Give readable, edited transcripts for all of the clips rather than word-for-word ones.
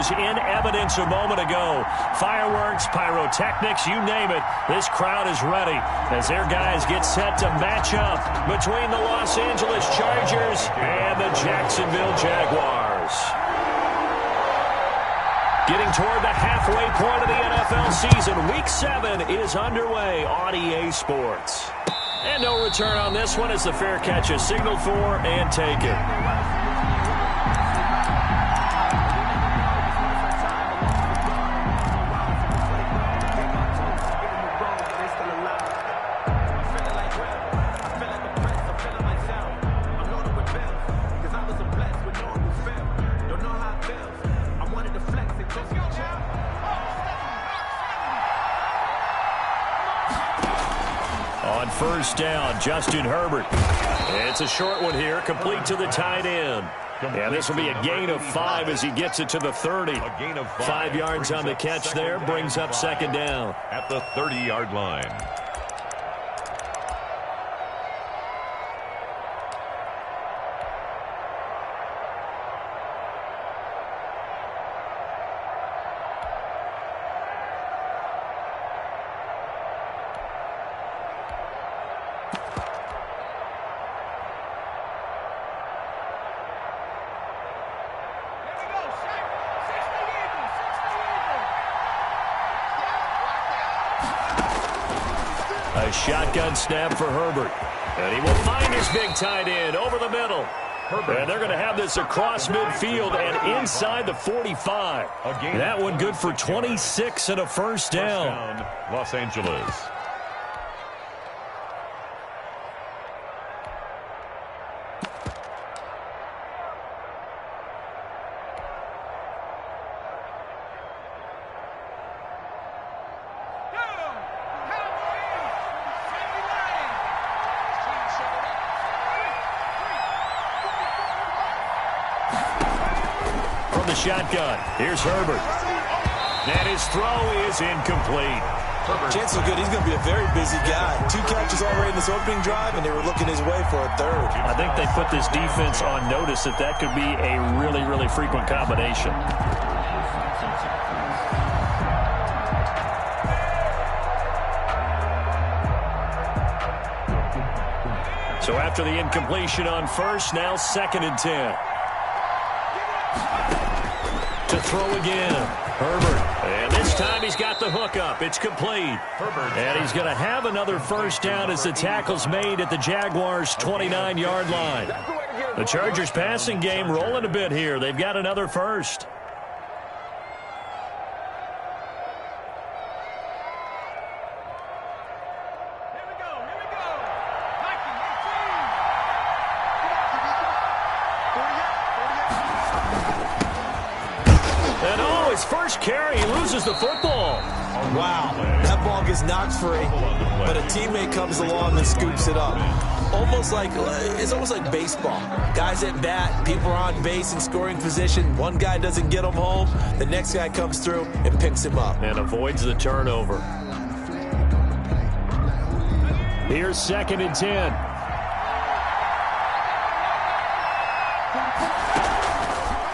was in evidence a moment ago. Fireworks, pyrotechnics, you name it. This crowd is ready as their guys get set to match up between the Los Angeles Chargers and the Jacksonville Jaguars. Getting toward the halfway point of the NFL season. Week 7 is underway on EA Sports. And no return on this one as the fair catch is signaled for and taken. On first down, Justin Herbert. It's a short one here, complete to the tight end. And this will be a gain of 5 as he gets it to the 30. 5 yards on the catch there, brings up second down. At the 30-yard line. A shotgun snap for Herbert. And he will find his big tight end over the middle. And they're going to have this across midfield and inside the 45. That one good for 26 and a first down. Los Angeles. Shotgun. Here's Herbert. And his throw is incomplete. Chances are good. He's going to be a very busy guy. 2 catches already in this opening drive, and they were looking his way for a third. I think they put this defense on notice that could be a really, really frequent combination. So after the incompletion on first, now 2nd and 10. To throw again, Herbert. And this time he's got the hook up. It's complete. And he's going to have another first down as the tackle's made at the Jaguars' 29-yard line. The Chargers passing game rolling a bit here. They've got another first. First carry, he loses the football. Wow, that ball gets knocked free, but a teammate comes along and scoops it up. It's almost like baseball. Guys at bat, people are on base in scoring position. One guy doesn't get him home, the next guy comes through and picks him up. And avoids the turnover. Here's 2nd and 10.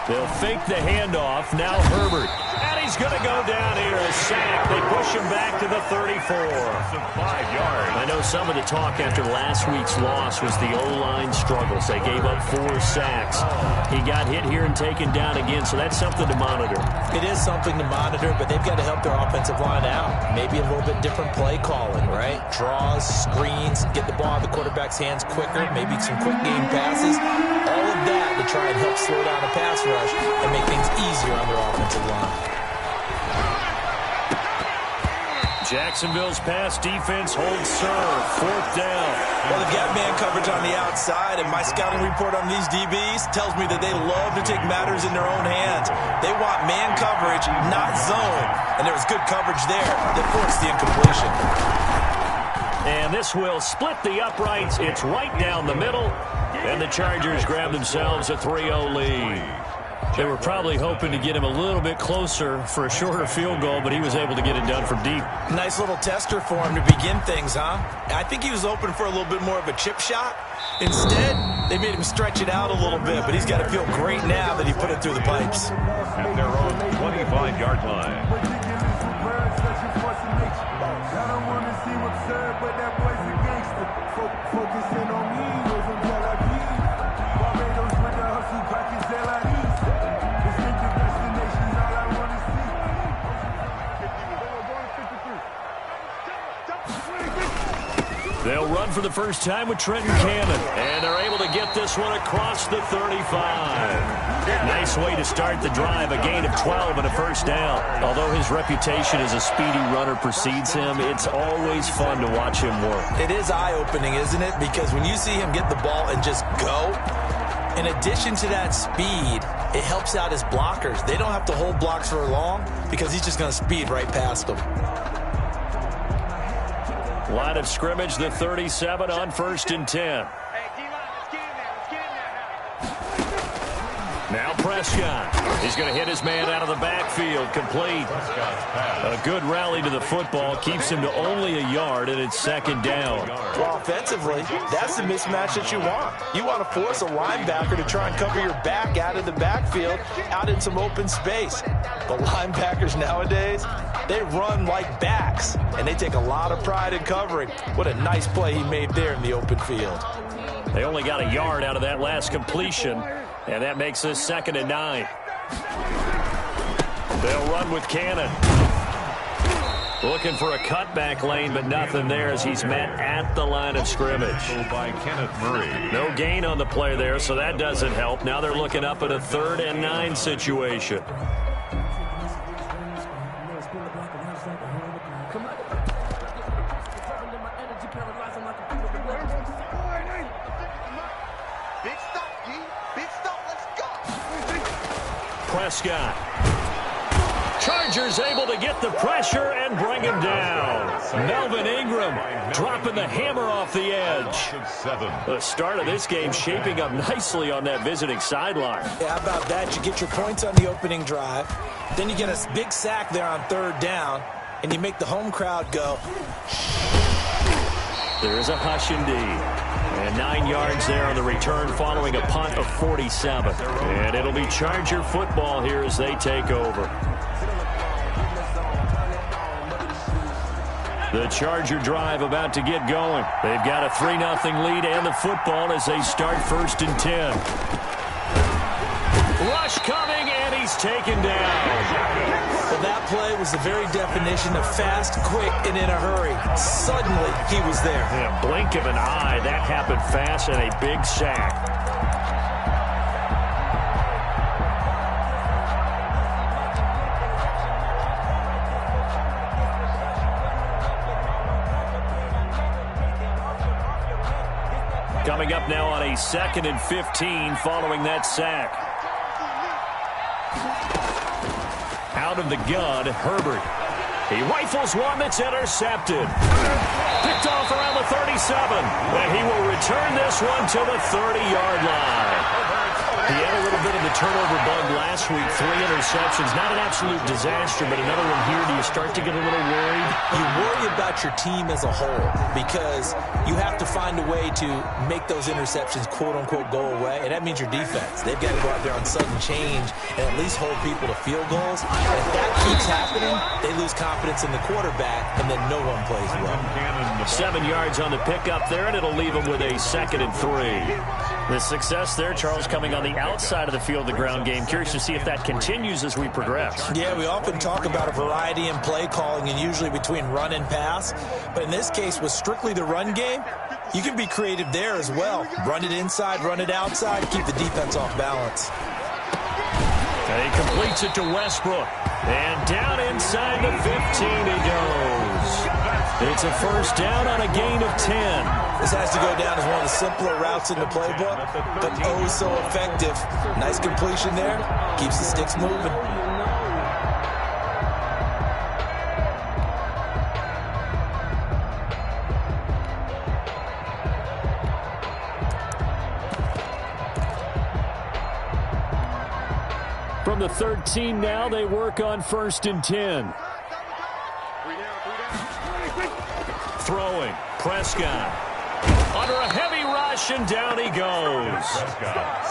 They'll fake the handoff. Now Herbert. And he's going to go down here. A sack. They push him back to the 34. 5 yards. I know some of the talk after last week's loss was the O-line struggles. They gave up 4 sacks. He got hit here and taken down again, so that's something to monitor. It is something to monitor, but they've got to help their offensive line out. Maybe a little bit different play calling, right? Draws, screens, get the ball in the quarterback's hands quicker, maybe some quick game passes. All of that to try and help slow down the pass rush and make things easier on their offensive line. Jacksonville's pass defense holds serve. 4th down. Well, they've got man coverage on the outside, and my scouting report on these DBs tells me that they love to take matters in their own hands. They want man coverage, not zone. And there was good coverage there that forced the incompletion. And this will split the uprights. It's right down the middle. And the Chargers grab themselves a 3-0 lead. They were probably hoping to get him a little bit closer for a shorter field goal, but he was able to get it done from deep. Nice little tester for him to begin things, huh? I think he was open for a little bit more of a chip shot. Instead, they made him stretch it out a little bit, but he's got to feel great now that he put it through the pipes. At their own 39-yard line. They'll run for the first time with Trenton Cannon, and they're able to get this one across the 35. Nice way to start the drive, a gain of 12 and a first down. Although his reputation as a speedy runner precedes him, it's always fun to watch him work. It is eye-opening, isn't it? Because when you see him get the ball and just go, in addition to that speed, it helps out his blockers. They don't have to hold blocks for long because he's just going to speed right past them. Line of scrimmage, the 37 on 1st and 10. Now Prescott. He's going to hit his man out of the backfield. Complete. A good rally to the football. Keeps him to only a yard, and it's 2nd down. Well, offensively, that's the mismatch that you want. You want to force a linebacker to try and cover your back out of the backfield, out in some open space. The linebackers nowadays, they run like backs, and they take a lot of pride in covering. What a nice play he made there in the open field. They only got a yard out of that last completion, and that makes this 2nd and 9. They'll run with Cannon. Looking for a cutback lane, but nothing there as he's met at the line of scrimmage. By Kenneth Murray. No gain on the play there, so that doesn't help. Now they're looking up at a 3rd and 9 situation. Prescott. Chargers able to get the pressure and bring him down. Melvin Ingram dropping the hammer off the edge. The start of this game shaping up nicely on that visiting sideline. Yeah, how about that? You get your points on the opening drive. Then you get a big sack there on 3rd down, and you make the home crowd go. There's a hush indeed. And 9 yards there on the return following a punt of 47. And it'll be Charger football here as they take over. The Charger drive about to get going. They've got a 3-0 lead and the football as they start 1st and 10. Rush coming, and he's taken down. Well, that play was the very definition of fast, quick, and in a hurry. Suddenly, he was there. In a blink of an eye, that happened fast and a big sack. Coming up now on a 2nd and 15 following that sack. Out of the gun, Herbert. He rifles one that's intercepted. Picked off around the 37. And he will return this one to the 30-yard line. He had a little bit of the turnover bug last week. 3 interceptions. Not an absolute disaster, but another one here. Do you start to get a little worried? You worry about your team as a whole because you have to find a way to make those interceptions, quote-unquote, go away, and that means your defense. They've got to go out there on sudden change and at least hold people to field goals. And if that keeps happening, they lose confidence in the quarterback, and then no one plays well. 7 yards on the pickup there, and it'll leave them with a 2nd and 3. The success there, Charles, coming on the outside of the field, the ground game. Curious to see if that continues as we progress. Yeah, we often talk about a variety in play calling and usually between run and pass. But in this case, with strictly the run game, you can be creative there as well. Run it inside, run it outside, keep the defense off balance. And he completes it to Westbrook. And down inside the 15 he goes. It's a 1st down on a gain of 10. This has to go down as one of the simpler routes in the playbook, but oh so effective. Nice completion there. Keeps the sticks moving. From the 13 now, they work on 1st and 10. Throwing, Prescott. under a heavy rush, and down he goes.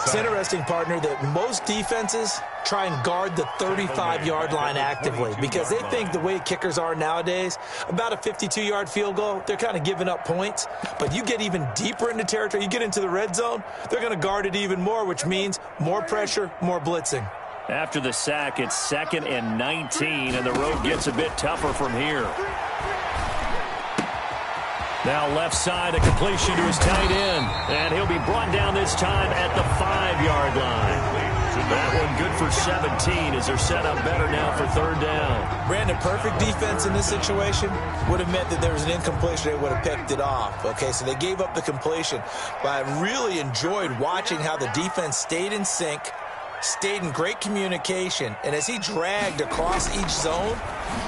It's interesting, partner, that most defenses try and guard the 35-yard line actively because they think the way kickers are nowadays, about a 52-yard field goal, they're kind of giving up points. But you get even deeper into territory, you get into the red zone, they're going to guard it even more, which means more pressure, more blitzing. After the sack, it's 2nd and 19, and the road gets a bit tougher from here. Now left side, a completion to his tight end, and he'll be brought down this time at the 5-yard line. That one good for 17 as they're set up better now for 3rd down. Brandon, perfect defense in this situation would have meant that there was an incompletion. They would have picked it off. Okay, so they gave up the completion. But I really enjoyed watching how the defense stayed in sync, stayed in great communication, and as he dragged across each zone,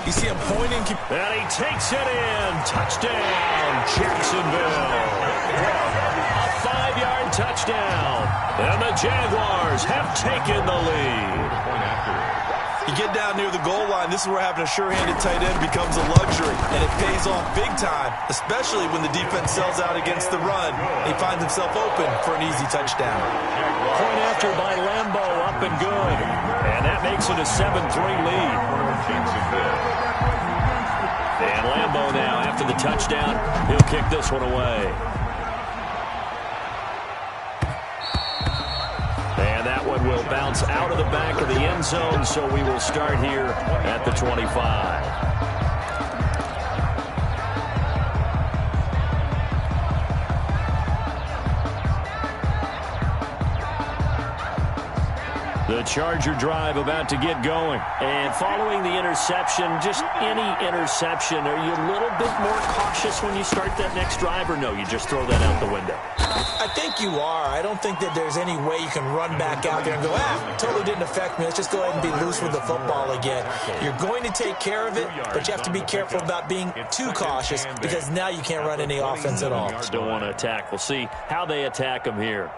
you see him pointing. And he takes it in. Touchdown, Jacksonville. A 5-yard touchdown. And the Jaguars have taken the lead. You get down near the goal line, this is where having a sure-handed tight end becomes a luxury, and it pays off big time, especially when the defense sells out against the run. He finds himself open for an easy touchdown. Point after by Lambo, up and good. And that makes it a 7-3 lead. And Lambo now, after the touchdown, he'll kick this one away. And that one will bounce out of the back of the end zone, so we will start here at the 25. The Charger drive about to get going. And following the interception, just any interception, are you a little bit more cautious when you start that next drive, or no, you just throw that out the window? I think you are. I don't think that there's any way you can run back out there and go, totally didn't affect me. Let's just go ahead and be loose with the football again. You're going to take care of it, but you have to be careful about being too cautious because now you can't run any offense at all. Still want to attack. We'll see how they attack them here.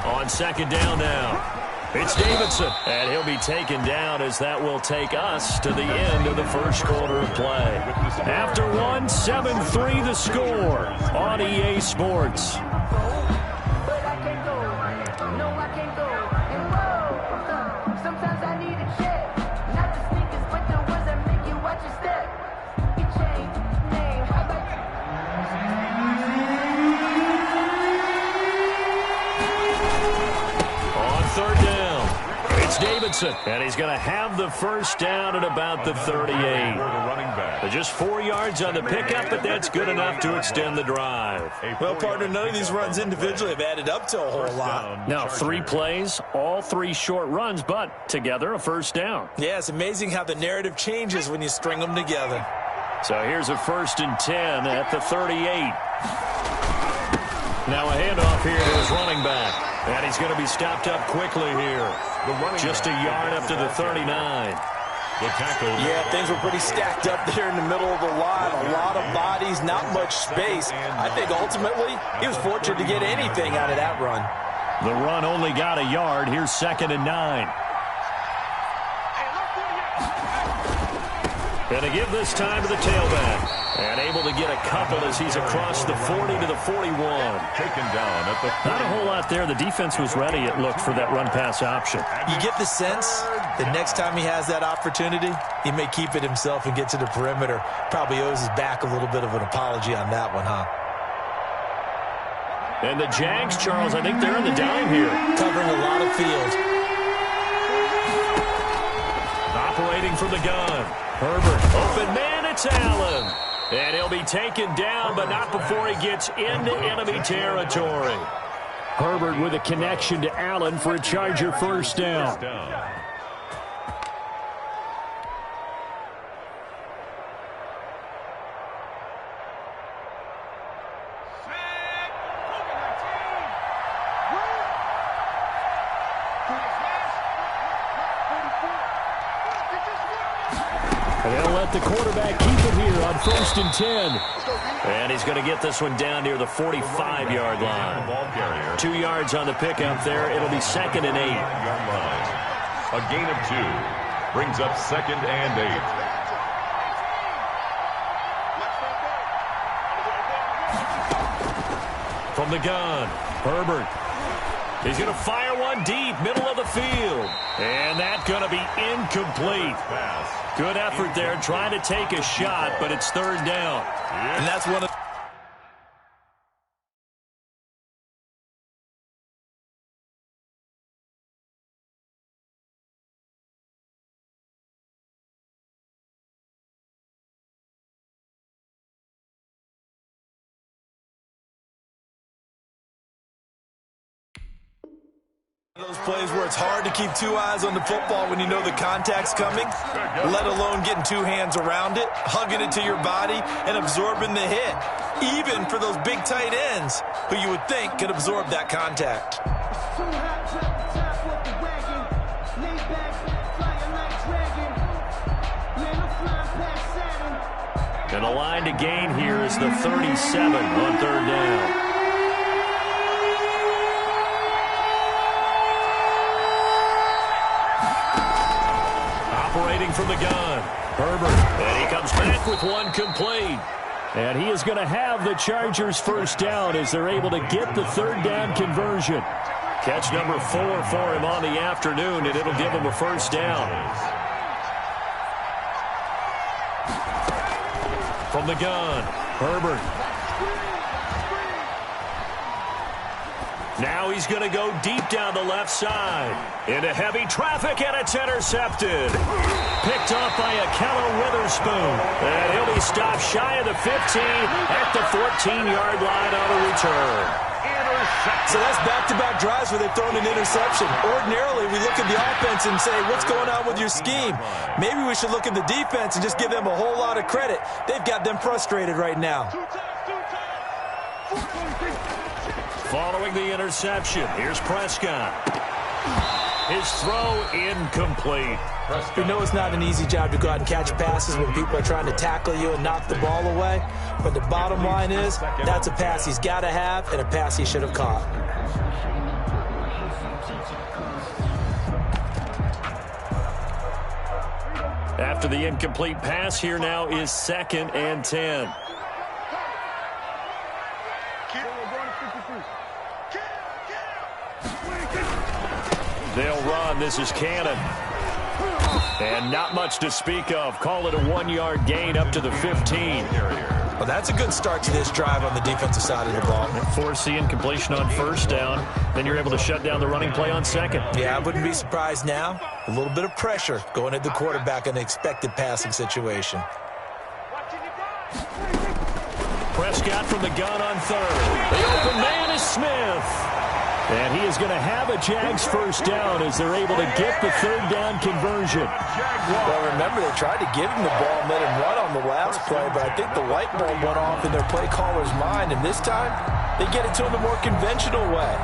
On 2nd down now, it's Davidson, and he'll be taken down as that will take us to the end of the first quarter of play. After one, 7-3 the score on EA Sports. Davidson, and he's going to have the first down at about the 38. Just 4 yards on the pickup, but that's good enough to extend the drive. Well, partner, none of these runs individually have added up to a whole lot. Now, 3 plays, all 3 short runs, but together a first down. Yeah, it's amazing how the narrative changes when you string them together. So here's a 1st and 10 at the 38. Now a handoff here to his running back. And he's going to be stopped up quickly here. Just a yard up to the 39. Yeah, things were pretty stacked up there in the middle of the line. A lot of bodies, not much space. I think ultimately he was fortunate to get anything out of that run. The run only got a yard. Here's 2nd and 9. And to give this time to the tailback. And able to get a couple as he's across the 40 to the 41. Taken down at the 30. Not a whole lot there. The defense was ready, it looked, for that run-pass option. You get the sense that next time he has that opportunity, he may keep it himself and get to the perimeter. Probably owes his back a little bit of an apology on that one, huh? And the Jags, Charles, I think they're in the dime here. Covering a lot of field. Operating from the gun. Herbert, open man, it's Allen. And he'll be taken down, but not before he gets into enemy territory. Herbert with a connection to Allen for a Charger first down. And they'll let the quarterback keep it here on 1st and 10. And he's going to get this one down near the 45-yard line. 2 yards on the pickup there. It'll be 2nd and 8. A gain of 2 brings up 2nd and 8. From the gun, Herbert. He's going to fire one deep, middle of the field. And that's going to be incomplete. Good effort there, trying to take a shot, but it's 3rd down. And that's one of those plays where it's hard to keep 2 eyes on the football when you know the contact's coming, let alone getting 2 hands around it, hugging it to your body, and absorbing the hit, even for those big tight ends who you would think could absorb that contact. And the line to gain here is the 37 on 3rd down. Operating from the gun, Herbert. And he comes back with one complete. And he is going to have the Chargers' 1st down as they're able to get the 3rd down conversion. Catch number 4 for him on the afternoon, and it'll give him a 1st down. From the gun, Herbert. Now he's going to go deep down the left side. Into heavy traffic, and it's intercepted. Picked off by Akello Witherspoon. And he'll be stopped shy of the 15 at the 14-yard line on a return. So that's back-to-back drives where they've thrown an interception. Ordinarily, we look at the offense and say, what's going on with your scheme? Maybe we should look at the defense and just give them a whole lot of credit. They've got them frustrated right now. Following the interception, here's Prescott. His throw incomplete. You know it's not an easy job to go out and catch passes when people are trying to tackle you and knock the ball away. But the bottom line is, that's a pass he's got to have and a pass he should have caught. After the incomplete pass, here now is 2nd and 10. They'll run. This is Cannon. And not much to speak of. Call it a 1-yard gain up to the 15. Well, that's a good start to this drive on the defensive side of the ball. Force the incompletion on 1st down. Then you're able to shut down the running play on 2nd. Yeah, I wouldn't be surprised now. A little bit of pressure going at the quarterback in an expected passing situation. Prescott from the gun on 3rd. The open man is Smith. And he is going to have a Jags 1st down as they're able to get the 3rd down conversion. Well, remember, they tried to give him the ball and let him run on the last play, but I think the light bulb went off in their play caller's mind, and this time they get it to him the more conventional way,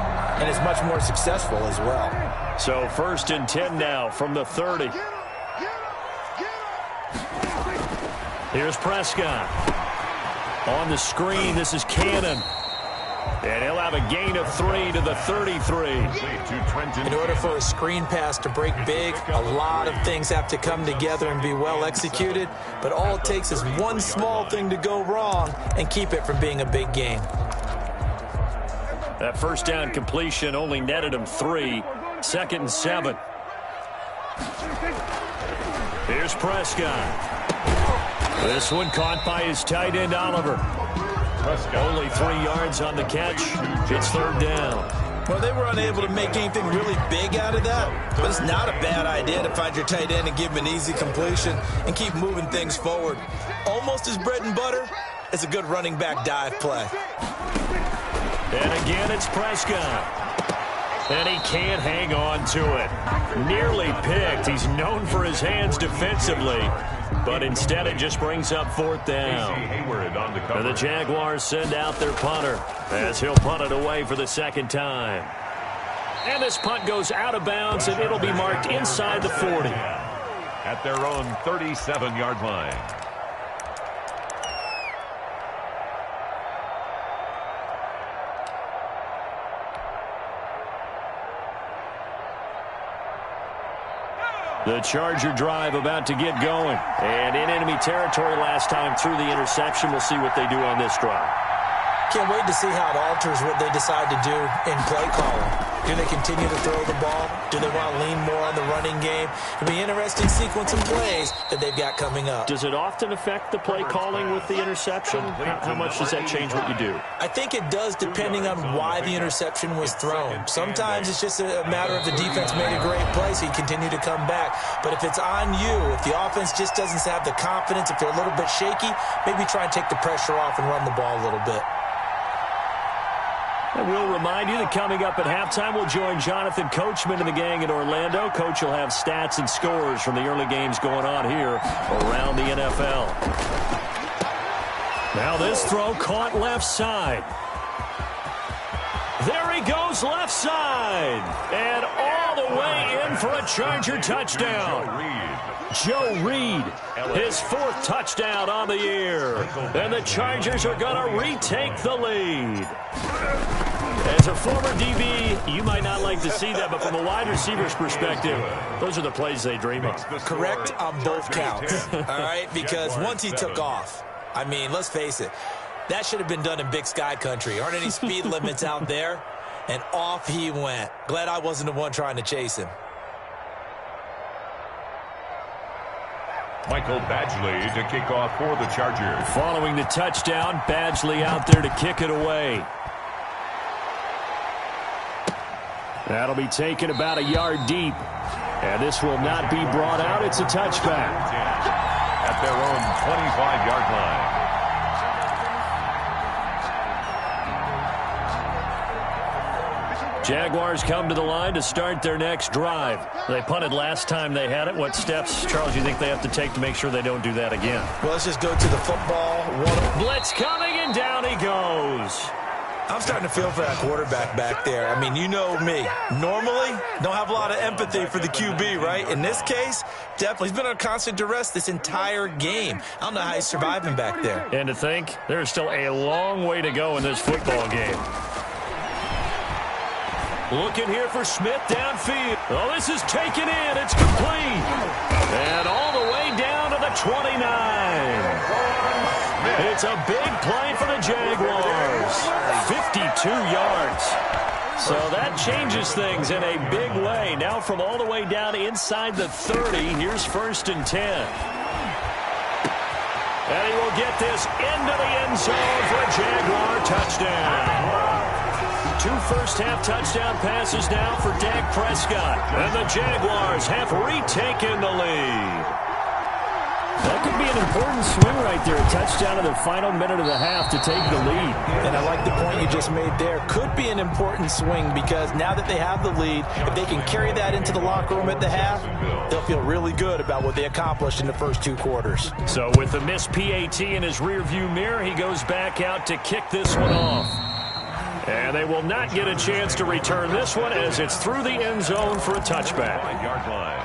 and it's much more successful as well. So 1st and 10 now from the 30. Here's Prescott. On the screen, this is Cannon. And he'll have a gain of 3 to the 33. In order for a screen pass to break big, a lot of things have to come together and be well executed. But all it takes is one small thing to go wrong and keep it from being a big game. That 1st down completion only netted him 3. 2nd and 7. Here's Prescott. This one caught by his tight end, Oliver. Only 3 yards on the catch. It's 3rd down. Well, they were unable to make anything really big out of that, but it's not a bad idea to find your tight end and give him an easy completion and keep moving things forward. Almost as bread and butter as a good running back dive play. And again, it's Prescott. And he can't hang on to it. Nearly picked. He's known for his hands defensively. But instead, it just brings up 4th down. And the Jaguars send out their punter as he'll punt it away for the 2nd time. And this punt goes out of bounds, and it'll be marked inside the 40. at their own 37-yard line. The Charger drive about to get going. And in enemy territory last time through the interception. We'll see what they do on this drive. Can't wait to see how it alters what they decide to do in play calling. Do they continue to throw the ball? Do they want to lean more on the running game? It'll be an interesting sequence of plays that they've got coming up. Does it often affect the play calling with the interception? How much does that change what you do? I think it does depending on why the interception was thrown. Sometimes it's just a matter of the defense made a great play, so you continue to come back. But if it's on you, if the offense just doesn't have the confidence, if they're a little bit shaky, maybe try and take the pressure off and run the ball a little bit. And we'll remind you that coming up at halftime, we'll join Jonathan Coachman and the gang in Orlando. Coach will have stats and scores from the early games going on here around the NFL. Now this throw caught left side. There he goes left side. And all the way in for a Charger touchdown. Joe Reed, his fourth touchdown on the year. And the Chargers are going to retake the lead. As a former DB, you might not like to see that, but from a wide receiver's perspective, those are the plays they dream of. Correct on both counts, all right? Because once he took off, I mean, let's face it, that should have been done in Big Sky Country. Aren't any speed limits out there? And off he went. Glad I wasn't the one trying to chase him. Michael Badgley to kick off for the Chargers. Following the touchdown, Badgley out there to kick it away. That'll be taken about a yard deep. And this will not be brought out. It's a touchback. At their own 25-yard line. Jaguars come to the line to start their next drive. They punted last time they had it. What steps, Charles, you think they have to take to make sure they don't do that again? Well, let's just go to the football. Blitz coming, and down he goes. I'm starting to feel for that quarterback back there. I mean, you know me. Normally, don't have a lot of empathy for the QB, right? In this case, definitely. He's been under constant duress this entire game. I don't know how he's surviving back there. And to think, there's still a long way to go in this football game. Looking here for Smith downfield. Oh, this is taken in. It's complete. And all the way down to the 29. It's a big play for the Jaguars. 52 yards. So that changes things in a big way. Now from all the way down inside the 30, here's 1st and 10. And he will get this into the end zone for a Jaguar touchdown. 2 first-half touchdown passes now for Dak Prescott. And the Jaguars have retaken the lead. That could be an important swing right there. A touchdown in the final minute of the half to take the lead. And I like the point you just made there. Could be an important swing because now that they have the lead, if they can carry that into the locker room at the half, they'll feel really good about what they accomplished in the first 2 quarters. So with the missed PAT in his rearview mirror, he goes back out to kick this one off. And they will not get a chance to return this one as it's through the end zone for a touchback. Yard line.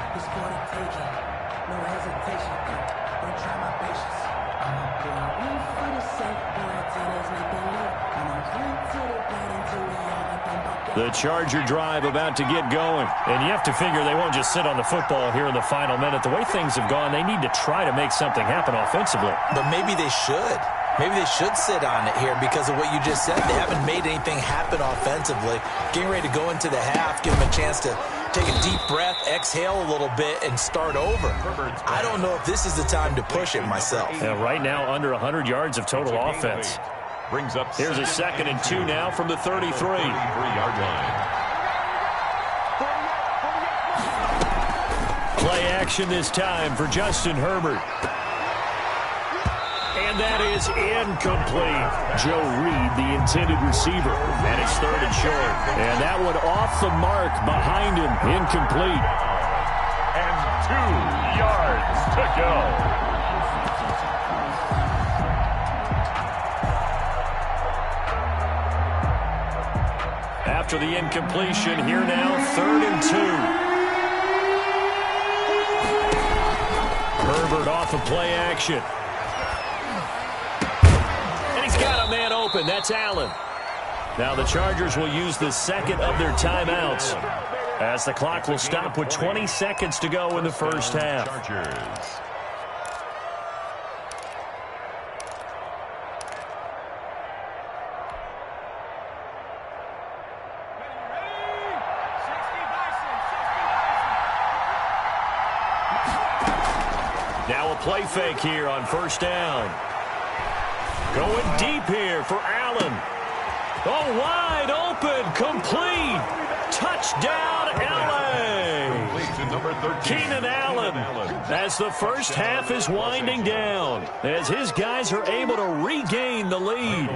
The Charger drive about to get going. And you have to figure they won't just sit on the football here in the final minute. The way things have gone, they need to try to make something happen offensively. But maybe they should. Maybe they should sit on it here because of what you just said. They haven't made anything happen offensively. Getting ready to go into the half, give them a chance to take a deep breath, exhale a little bit, and start over. I don't know if this is the time to push it myself. Yeah, right now, under 100 yards of total offense. Brings up Here's a 2nd and 2 now from the 33. 33-yard line. Play action this time for Justin Herbert. And that is incomplete. Joe Reed, the intended receiver. And it's 3rd and short. And that one off the mark behind him. Incomplete. And 2 yards to go. After the incompletion, here now, 3rd and 2. off of play action. And he's got a man open. That's Allen. Now the Chargers will use the second of their timeouts as the clock will stop with 20 seconds to go in the first half. Chargers. Now a play fake here on first down. Going deep here for Allen. Oh, wide open, complete. Touchdown, L.A. Keenan Allen, as the first half is winding down, as his guys are able to regain the lead.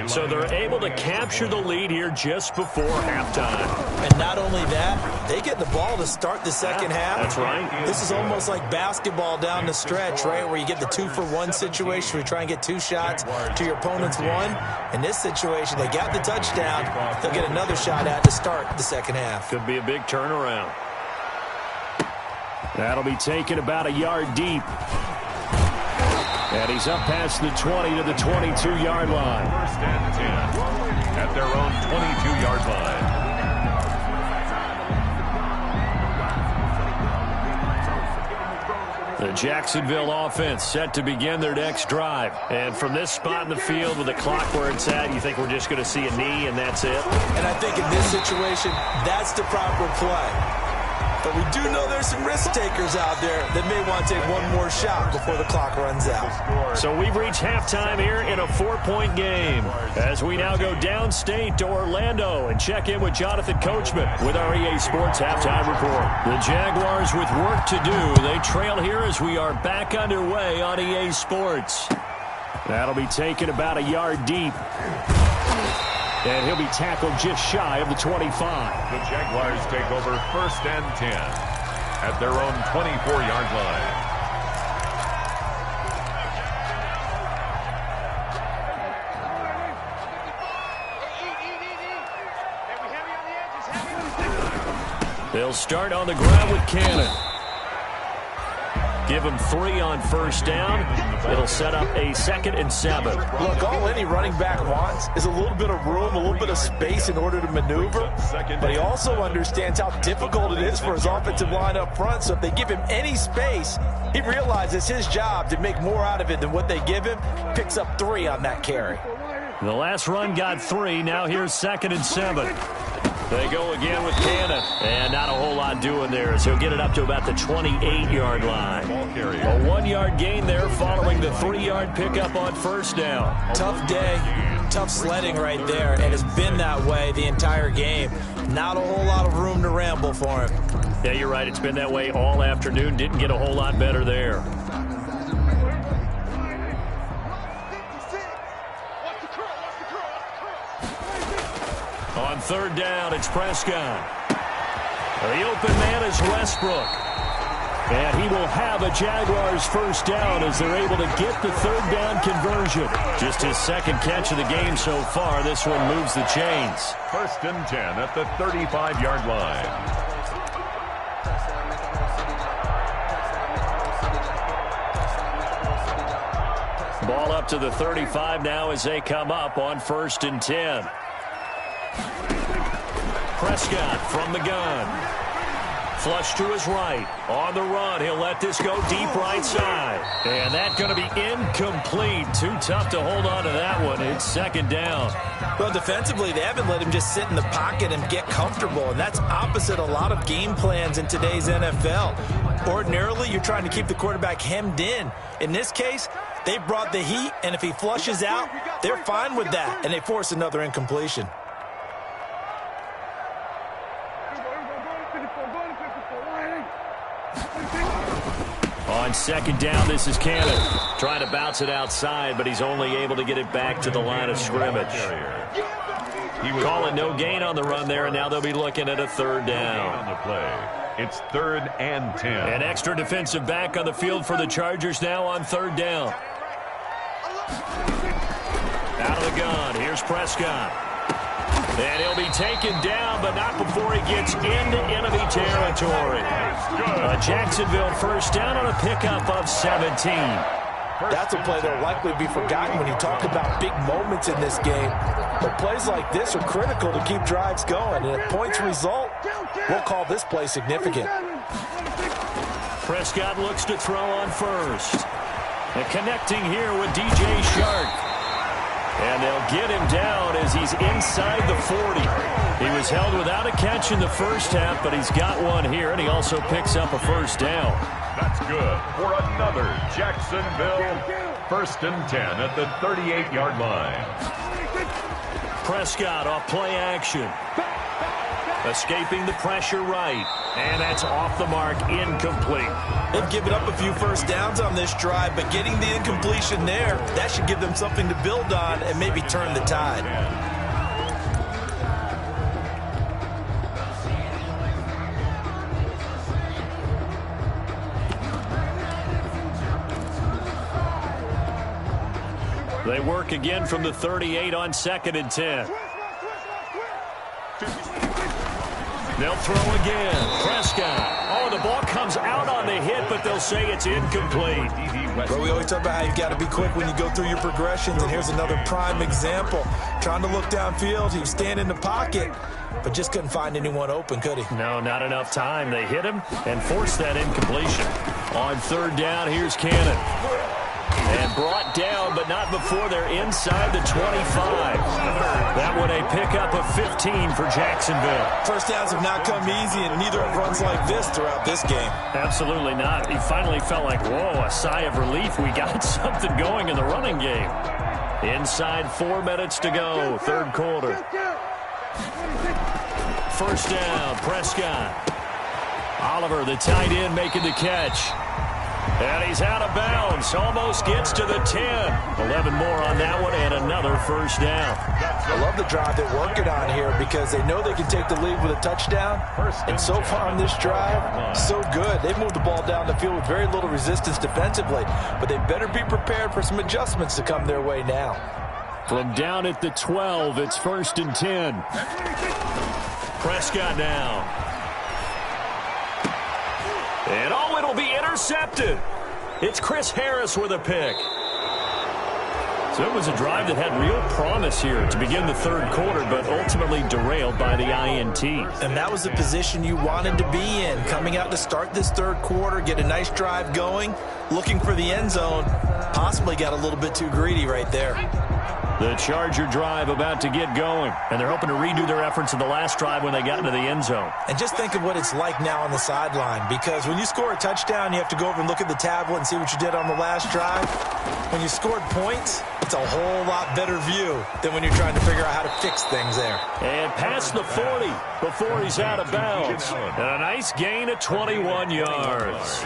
So they're able to capture the lead here just before halftime. And not only that, they get the ball to start the second half. That's right. This is almost like basketball down the stretch, right, where you get the 2-for-1 situation where you try and get 2 shots to your opponent's 1. In this situation, they got the touchdown. They'll get another shot at to start the second half. Could be a big turnaround. That'll be taken about a yard deep. And he's up past the 20 to the 22-yard line. First and 10 at their own 22-yard line. The Jacksonville offense set to begin their next drive. And from this spot in the field with the clock where it's at, you think we're just going to see a knee and that's it? And I think in this situation, that's the proper play. But we do know there's some risk takers out there that may want to take one more shot before the clock runs out. So we've reached halftime here in a 4-point game as we now go downstate to Orlando and check in with Jonathan Coachman with our EA Sports Halftime Report. The Jaguars with work to do. They trail here as we are back underway on EA Sports. That'll be taken about a yard deep. And he'll be tackled just shy of the 25. The Jaguars take over first and 10 at their own 24-yard line. They'll start on the ground with Cannon. Give him 3 on first down. It'll set up a 2nd and 7. Look, all any running back wants is a little bit of room, a little bit of space in order to maneuver. But he also understands how difficult it is for his offensive line up front. So if they give him any space, he realizes his job to make more out of it than what they give him. Picks up 3 on that carry. The last run got 3. Now here's 2nd and 7. They go again with Cannon, and not a whole lot doing there as he'll get it up to about the 28-yard line. A 1-yard gain there following the 3-yard pickup on first down. Tough day, tough sledding right there, and it's been that way the entire game. Not a whole lot of room to ramble for him. Yeah, you're right. It's been that way all afternoon. Didn't get a whole lot better there. On third down, it's Prescott. The open man is Westbrook. And he will have a Jaguars first down as they're able to get the third down conversion. Just his 2nd catch of the game so far. This one moves the chains. First and 10 at the 35-yard line. Ball up to the 35 now as they come up on 1st and 10. Prescott from the gun. Flush to his right. On the run, he'll let this go deep right side. And that's going to be incomplete. Too tough to hold on to that one. It's 2nd down. Well, defensively, they haven't let him just sit in the pocket and get comfortable, and that's opposite a lot of game plans in today's NFL. Ordinarily, you're trying to keep the quarterback hemmed in. In this case, they brought the heat, and if he flushes out, they're fine with that, and they force another incompletion. On 2nd down, this is Cannon. Trying to bounce it outside, but he's only able to get it back to the line of scrimmage. Calling no gain on the run there, and now they'll be looking at a 3rd down. On the play. It's 3rd and 10. An extra defensive back on the field for the Chargers now on 3rd down. Out of the gun, here's Prescott. And he'll be taken down, but not before he gets into enemy territory. A Jacksonville first down on a pickup of 17. That's a play that will likely be forgotten when you talk about big moments in this game. But plays like this are critical to keep drives going. And if points result, we'll call this play significant. Prescott looks to throw on first. And connecting here with DJ Shark. And they'll get him down as he's inside the 40. He was held without a catch in the first half, but he's got one here, and he also picks up a first down. That's good for another Jacksonville first and 10 at the 38-yard line. Prescott off play action. Escaping the pressure right. And that's off the mark, incomplete. They've given up a few first downs on this drive, but getting the incompletion there, that should give them something to build on and maybe turn the tide. They work again from the 38 on 2nd and 10. They'll throw again. Prescott. Oh, the ball comes out on the hit, but they'll say it's incomplete. But we always talk about how you've got to be quick when you go through your progressions, and here's another prime example. Trying to look downfield, he was standing in the pocket, but just couldn't find anyone open, could he? No, not enough time. They hit him and forced that incompletion. On 3rd down, here's Cannon. And brought down, but not before they're inside the 25. That one a pickup of 15 for Jacksonville. First downs have not come easy, and neither have runs like this throughout this game. Absolutely not. He finally felt like, whoa, a sigh of relief. We got something going in the running game. Inside 4 minutes to go, 3rd quarter. First down, Prescott. Oliver, the tight end, making the catch. And he's out of bounds. Almost gets to the 10. 11 more on that one and another first down. I love the drive they're working on here because they know they can take the lead with a touchdown. And so far on this drive, so good. They've moved the ball down the field with very little resistance defensively. But they better be prepared for some adjustments to come their way now. From down at the 12, it's 1st and 10. Prescott now. And oh, it'll be intercepted. It's Chris Harris with a pick. So it was a drive that had real promise here to begin the 3rd quarter, but ultimately derailed by the INT. And that was the position you wanted to be in. Coming out to start this 3rd quarter, get a nice drive going, looking for the end zone. Possibly got a little bit too greedy right there. The Charger drive about to get going, and they're hoping to redo their efforts in the last drive when they got into the end zone. And just think of what it's like now on the sideline, because when you score a touchdown, you have to go over and look at the tablet and see what you did on the last drive. When you scored points, it's a whole lot better view than when you're trying to figure out how to fix things there. And past the 40 before he's out of bounds. And a nice gain of 21 yards.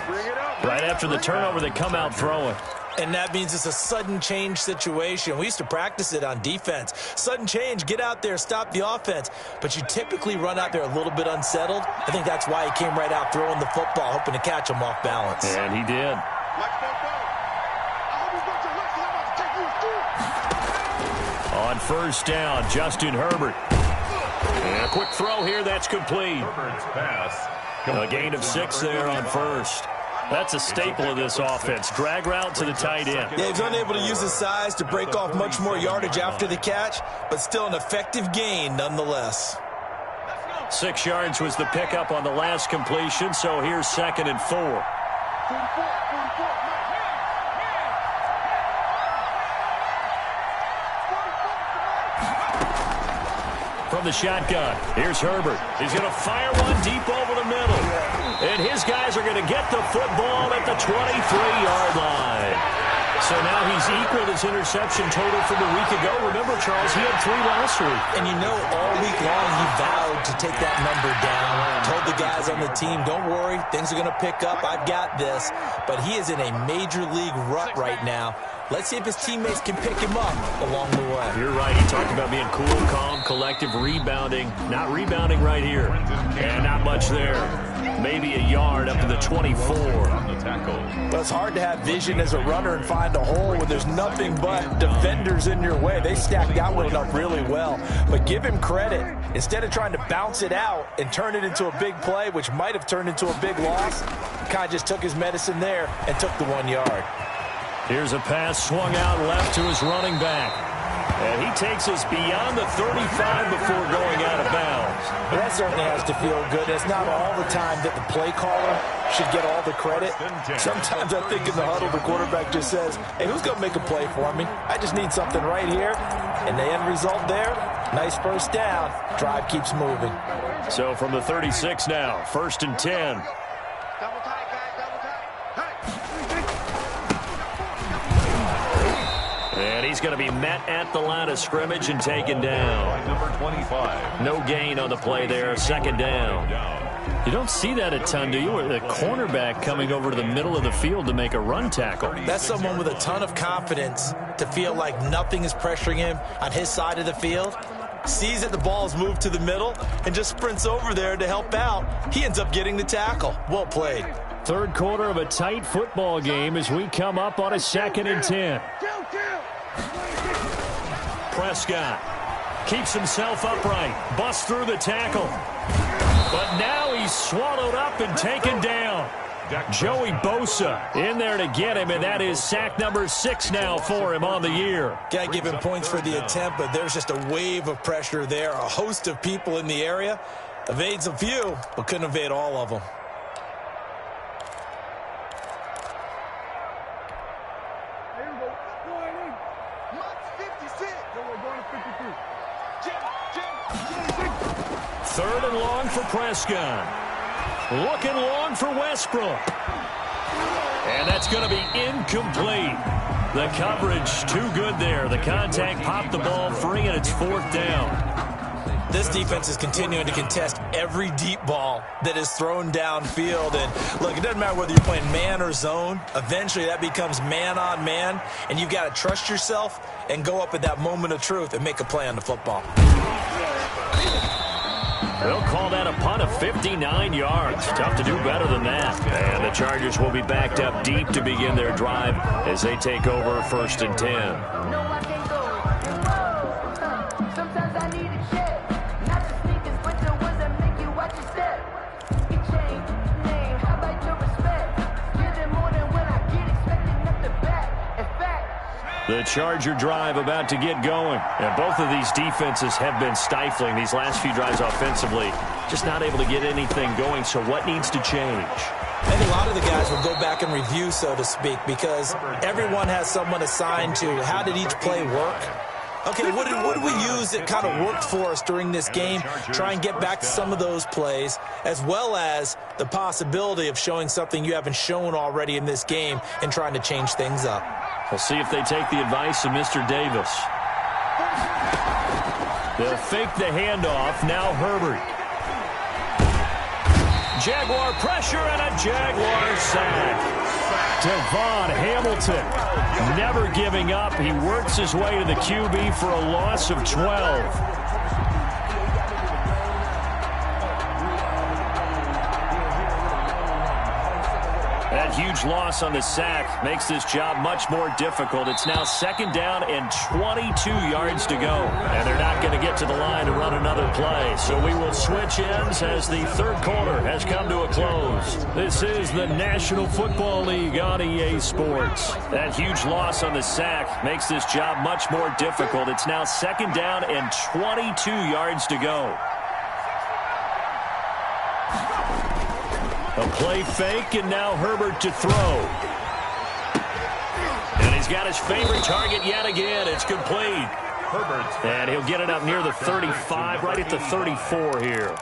Right after the turnover, they come out throwing. And that means it's a sudden change situation. We used to practice it on defense. Sudden change, get out there, stop the offense. But you typically run out there a little bit unsettled. I think that's why he came right out throwing the football, hoping to catch him off balance. And he did. On 1st down, Justin Herbert. And a quick throw here, that's complete. Herbert's pass. A gain of 6 there on 1st. That's a staple of this offense. Drag route to the tight end. Yeah, he's unable to use his size to break off much more yardage after the catch, but still an effective gain nonetheless. 6 yards was the pickup on the last completion, so here's 2nd and 4. From the shotgun, here's Herbert. He's going to fire one deep over the middle. And his guys are going to get the football at the 23-yard line. So now he's equaled his interception total from a week ago. Remember, Charles, he had 3 last week. And you know, all week long he vowed to take that number down. Told the guys on the team, don't worry, things are going to pick up. I've got this. But he is in a major league rut right now. Let's see if his teammates can pick him up along the way. You're right. He talked about being cool, calm, collective, rebounding. Not rebounding right here. And not much there. maybe a yard up to the 24. On the tackle. Well, it's hard to have vision as a runner and find a hole when there's nothing but defenders in your way. They stacked that one up really well. But give him credit. Instead of trying to bounce it out and turn it into a big play, which might have turned into a big loss, he kind of just took his medicine there and took the 1 yard. Here's a pass swung out left to his running back. And he takes us beyond the 35 before going out of bounds. Well, that certainly has to feel good. It's not all the time that the play caller should get all the credit. Sometimes I think in the huddle, the quarterback just says, hey, who's going to make a play for me? I just need something right here. And the end result there, nice first down. Drive keeps moving. So from the 36 now, 1st and 10. And he's going to be met at the line of scrimmage and taken down. Number 25. No gain on the play there, 2nd down. You don't see that a ton, do you? Or the cornerback coming over to the middle of the field to make a run tackle. That's someone with a ton of confidence to feel like nothing is pressuring him on his side of the field. Sees that the ball's moved to the middle and just sprints over there to help out. He ends up getting the tackle. Well played. 3rd quarter of a tight football game as we come up on a 2nd and 10. Prescott keeps himself upright, busts through the tackle. But now he's swallowed up and taken down. Joey Bosa in there to get him, and that is sack number 6 now for him on the year. Got to give him points for the attempt, but there's just a wave of pressure there. A host of people in the area. Evades a few, but couldn't evade all of them. Third and long for Prescott. Looking long for Westbrook. And that's going to be incomplete. The coverage too good there. The contact popped the ball free, and it's 4th down. This defense is continuing to contest every deep ball that is thrown downfield. And look, it doesn't matter whether you're playing man or zone. Eventually that becomes man on man, and you've got to trust yourself and go up at that moment of truth and make a play on the football. They'll call that a punt of 59 yards. Tough to do better than that. And the Chargers will be backed up deep to begin their drive as they take over 1st and 10. The Charger drive about to get going. And both of these defenses have been stifling these last few drives offensively. Just not able to get anything going. So what needs to change? I think a lot of the guys will go back and review, so to speak, because everyone has someone assigned to how did each play work. Okay, what did we use that kind of worked for us during this game? Try and get back to some of those plays, as well as the possibility of showing something you haven't shown already in this game and trying to change things up. We'll see if they take the advice of Mr. Davis. They'll fake the handoff. Now Herbert. Jaguar pressure and a Jaguar sack. Devon Hamilton never giving up. He works his way to the QB for a loss of 12. That huge loss on the sack makes this job much more difficult. It's now 2nd down and 22 yards to go. And they're not going to get to the line to run another play. So we will switch ends as the 3rd quarter has come to a close. This is the National Football League on EA Sports. That huge loss on the sack makes this job much more difficult. It's now 2nd down and 22 yards to go. A play fake, and now Herbert to throw. And he's got his favorite target yet again. It's complete. Herbert. And he'll get it up near the 35, right at the 34 here.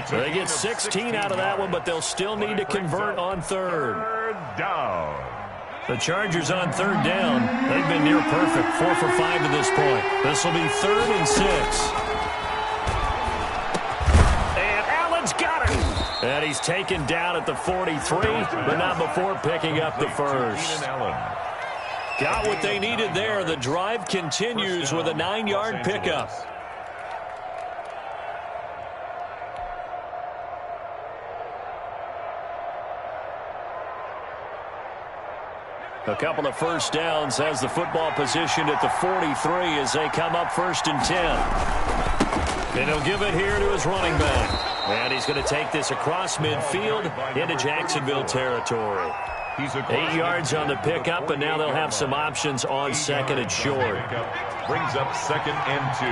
They get 16 out of that one, but they'll still need to convert on 3rd. Down. The Chargers on 3rd down. They've been near perfect, 4 for 5 to this point. This will be 3rd and 6. And he's taken down at the 43, but not before picking up the first. Got what they needed there. The drive continues with a 9-yard pickup. A couple of first downs, has the football positioned at the 43 as they come up 1st and 10. And he'll give it here to his running back. And he's going to take this across midfield into Jacksonville territory. 8 yards on the pickup, and now they'll have some options on 2nd and short. Brings up 2nd and 2.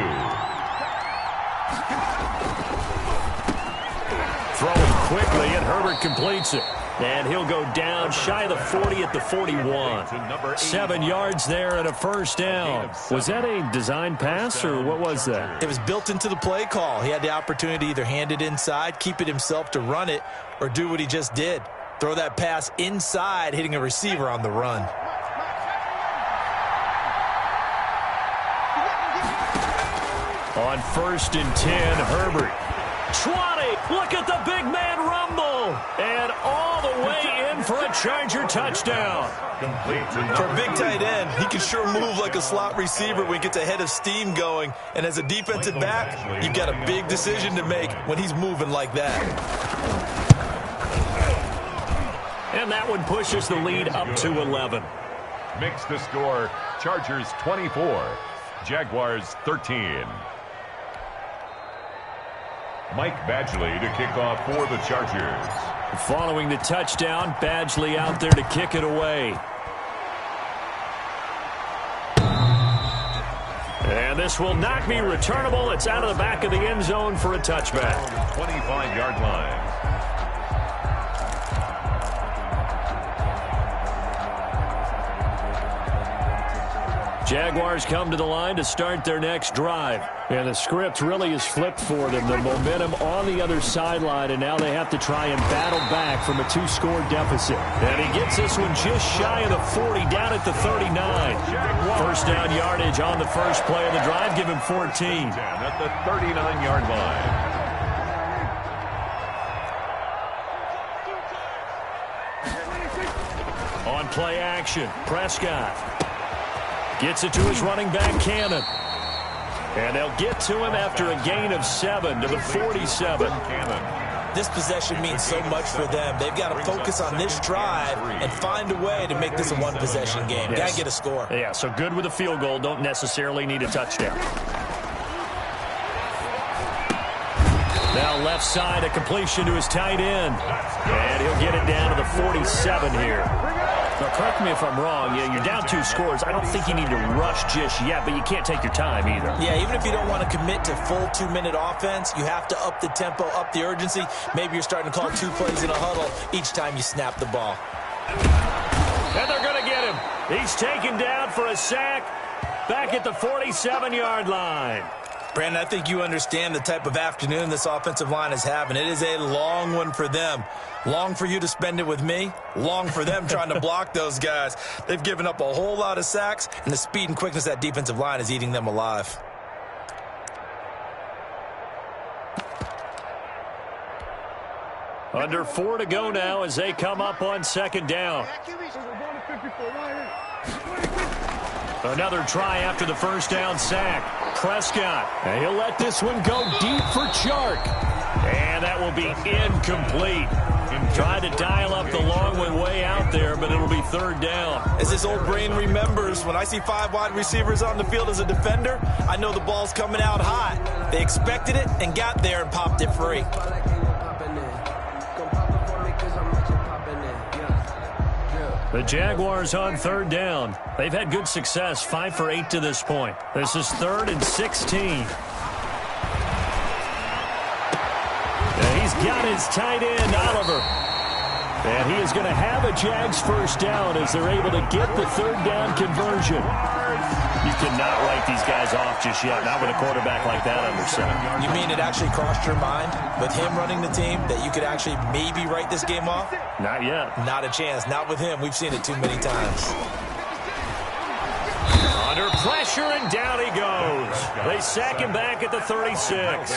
Throwing quickly, and Herbert completes it. And he'll go down shy of the 40 at the 41. 7 yards there and a first down. Was that a design pass, or what was that? It was built into the play call. He had the opportunity to either hand it inside, keep it himself to run it, or do what he just did. Throw that pass inside, hitting a receiver on the run. On 1st and 10, Herbert. 20. Look at the big man rumble. And all the way in for a Charger touchdown. For a big tight end, he can sure move like a slot receiver when he gets a head of steam going. And as a defensive back, you've got a big decision to make when he's moving like that. And that one pushes the lead up to 11. Makes the score Chargers 24, Jaguars 13. Mike Badgley to kick off for the Chargers. Following the touchdown, Badgley out there to kick it away. And this will not be returnable. It's out of the back of the end zone for a touchback. 25-yard line. Jaguars come to the line to start their next drive. And the script really is flipped for them. The momentum on the other sideline, and now they have to try and battle back from a 2-score deficit. And he gets this one just shy of the 40, down at the 39. First down yardage on the first play of the drive. Give him 14. At the 39-yard line. On play action, Prescott gets it to his running back, Cannon. And they'll get to him after a gain of 7 to the 47. This possession means so much for them. They've got to focus on this drive and find a way to make this a one-possession game. Yes. Got to get a score. Yeah, so good with a field goal. Don't necessarily need a touchdown. Now left side, a completion to his tight end. And he'll get it down to the 47 here. Now, correct me if I'm wrong. Yeah, you're down 2 scores. I don't think you need to rush just yet, but you can't take your time either. Yeah, even if you don't want to commit to full 2-minute offense, you have to up the tempo, up the urgency. Maybe you're starting to call 2 plays in a huddle each time you snap the ball. And they're going to get him. He's taken down for a sack back at the 47-yard line. Brandon, I think you understand the type of afternoon this offensive line is having. It is a long one for them. Long for you to spend it with me. Long for them trying to block those guys. They've given up a whole lot of sacks, and the speed and quickness of that defensive line is eating them alive. Under 4 to go now as they come up on 2nd down. Another try after the first down sack. Prescott, and he'll let this one go deep for Chark. And that will be incomplete. Tried to dial up the long one way out there, but it'll be 3rd down. As his old brain remembers, when I see 5 wide receivers on the field as a defender, I know the ball's coming out hot. They expected it and got there and popped it free. The Jaguars on 3rd down. They've had good success, 5 for 8 to this point. This is 3rd and 16. And he's got his tight end, Oliver. And he is going to have a Jags first down as they're able to get the 3rd down conversion. You cannot write these guys off just yet, not with a quarterback like that under center. You mean it actually crossed your mind with him running the team that you could actually maybe write this game off? Not yet. Not a chance. Not with him. We've seen it too many times. Under pressure, and down he goes. They sack him back at the 36.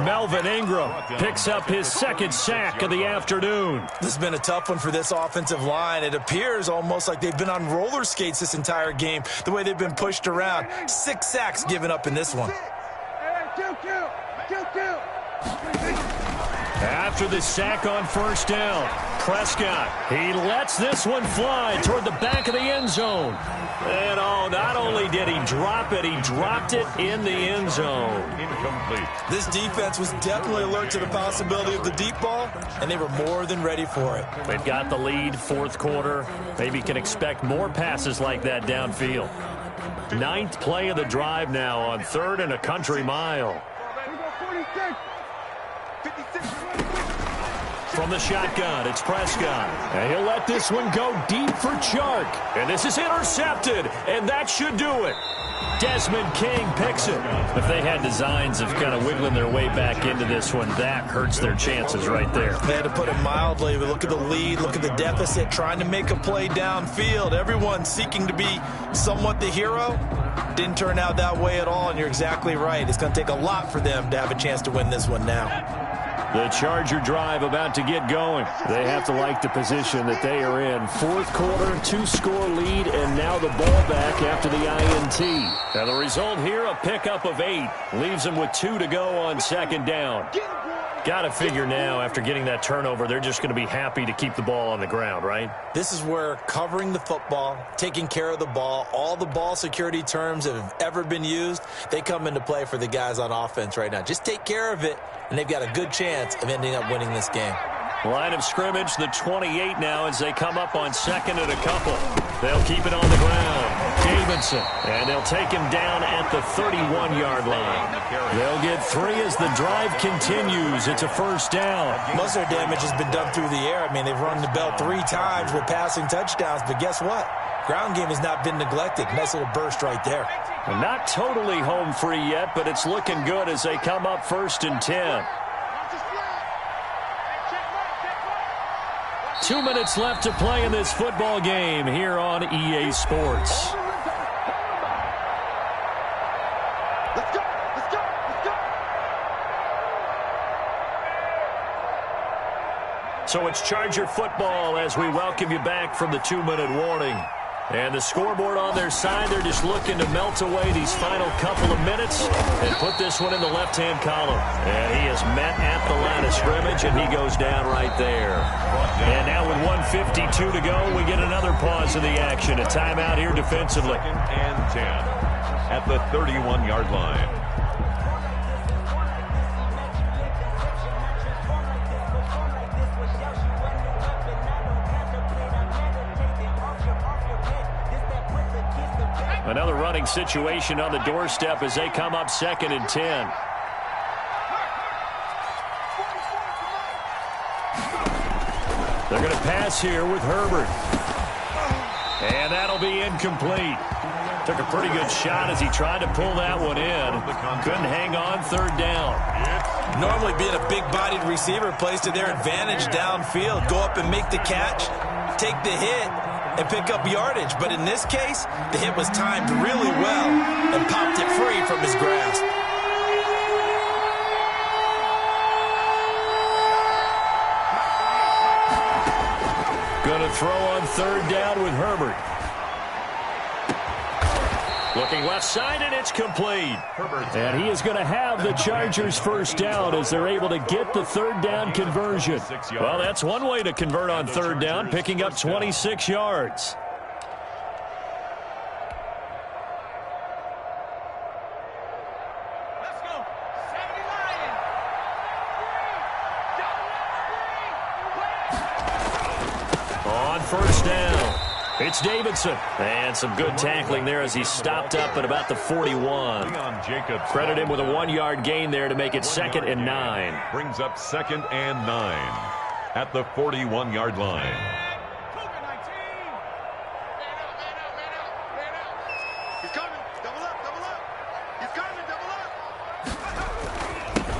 Melvin Ingram picks up his 2nd sack of the afternoon. This has been a tough one for this offensive line. It appears almost like they've been on roller skates this entire game, the way they've been pushed around. 6 sacks given up in this one. After the sack on 1st down, Prescott. He lets this one fly toward the back of the end zone. And, oh, not only did he drop it, he dropped it in the end zone. Incomplete. This defense was definitely alert to the possibility of the deep ball, and they were more than ready for it. They've got the lead, fourth quarter. Maybe can expect more passes like that downfield. Ninth play of the drive now on 3rd and a country mile. From the shotgun, it's Prescott. And he'll let this one go deep for Chark. And this is intercepted, and that should do it. Desmond King picks it. If they had designs of kind of wiggling their way back into this one, that hurts their chances right there. They had to put it mildly, but look at the lead, look at the deficit, trying to make a play downfield. Everyone seeking to be somewhat the hero. Didn't turn out that way at all, and you're exactly right. It's going to take a lot for them to have a chance to win this one now. The Charger drive about to get going. They have to like the position that they are in. Fourth quarter, 2-score lead, and now the ball back after the INT. And the result here, a pickup of 8. Leaves them with 2 to go on 2nd down. Got to figure now, after getting that turnover, they're just going to be happy to keep the ball on the ground, right? This is where covering the football, taking care of the ball, all the ball security terms that have ever been used, they come into play for the guys on offense right now. Just take care of it, and they've got a good chance of ending up winning this game. Line of scrimmage, the 28 now as they come up on 2nd and a couple. They'll keep it on the ground. Davidson, and they'll take him down at the 31-yard line. They'll get 3 as the drive continues. It's a 1st down. Most of their damage has been done through the air. I mean, they've rung the bell 3 times with passing touchdowns, but guess what? Ground game has not been neglected. Nice little burst right there. Well, not totally home free yet, but it's looking good as they come up 1st and 10. 2 minutes left to play in this football game here on EA Sports. So it's Charger football as we welcome you back from the 2-minute warning. And the scoreboard on their side, they're just looking to melt away these final couple of minutes and put this one in the left-hand column. And he is met at the line of scrimmage, and he goes down right there. And now with 1:52 to go, we get another pause of the action. A timeout here defensively. 2nd and 10 at the 31-yard line. Another running situation on the doorstep as they come up 2nd and 10. They're going to pass here with Herbert. And that'll be incomplete. Took a pretty good shot as he tried to pull that one in. Couldn't hang on 3rd down. Normally being a big-bodied receiver plays to their advantage downfield. Go up and make the catch, take the hit, and pick up yardage. But in this case, the hit was timed really well and popped it free from his grasp. Going to throw on 3rd down with Herbert. Looking left side, and it's complete. And he is going to have the Chargers 1st down as they're able to get the 3rd down conversion. Well, that's one way to convert on 3rd down, picking up 26 yards. On 1st down, it's Davidson. And some good tackling there as he stopped up at about the 41. Credit him with a 1-yard gain there to make it 2nd and 9. Brings up 2nd and 9 at the 41-yard line.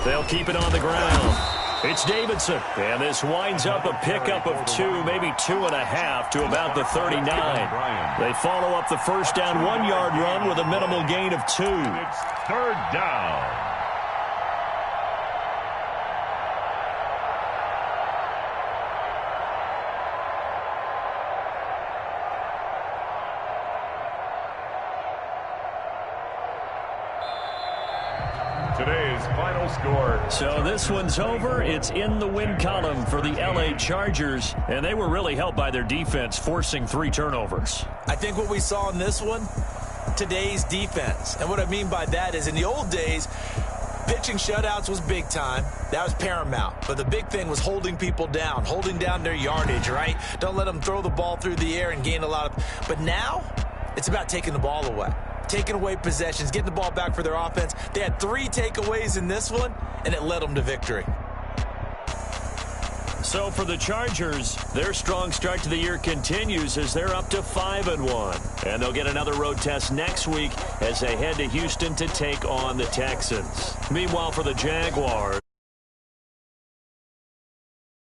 They'll keep it on the ground. It's Davidson, and this winds up a pickup of 2, maybe 2.5 to about the 39. They follow up the 1st down 1-yard run with a minimal gain of 2. It's 3rd down. Today's today's final score. So this one's over. It's in the win column for the L.A. Chargers, and they were really helped by their defense, forcing 3 turnovers. I think what we saw in this one, today's defense. And what I mean by that is in the old days, pitching shutouts was big time. That was paramount. But the big thing was holding people down, holding down their yardage, right? Don't let them throw the ball through the air and gain a lot of... But now, it's about taking the ball away. Taking away possessions, getting the ball back for their offense. They had 3 takeaways in this one, and it led them to victory. So for the Chargers, their strong start to the year continues as they're up to 5-1. And they'll get another road test next week as they head to Houston to take on the Texans. Meanwhile, for the Jaguars,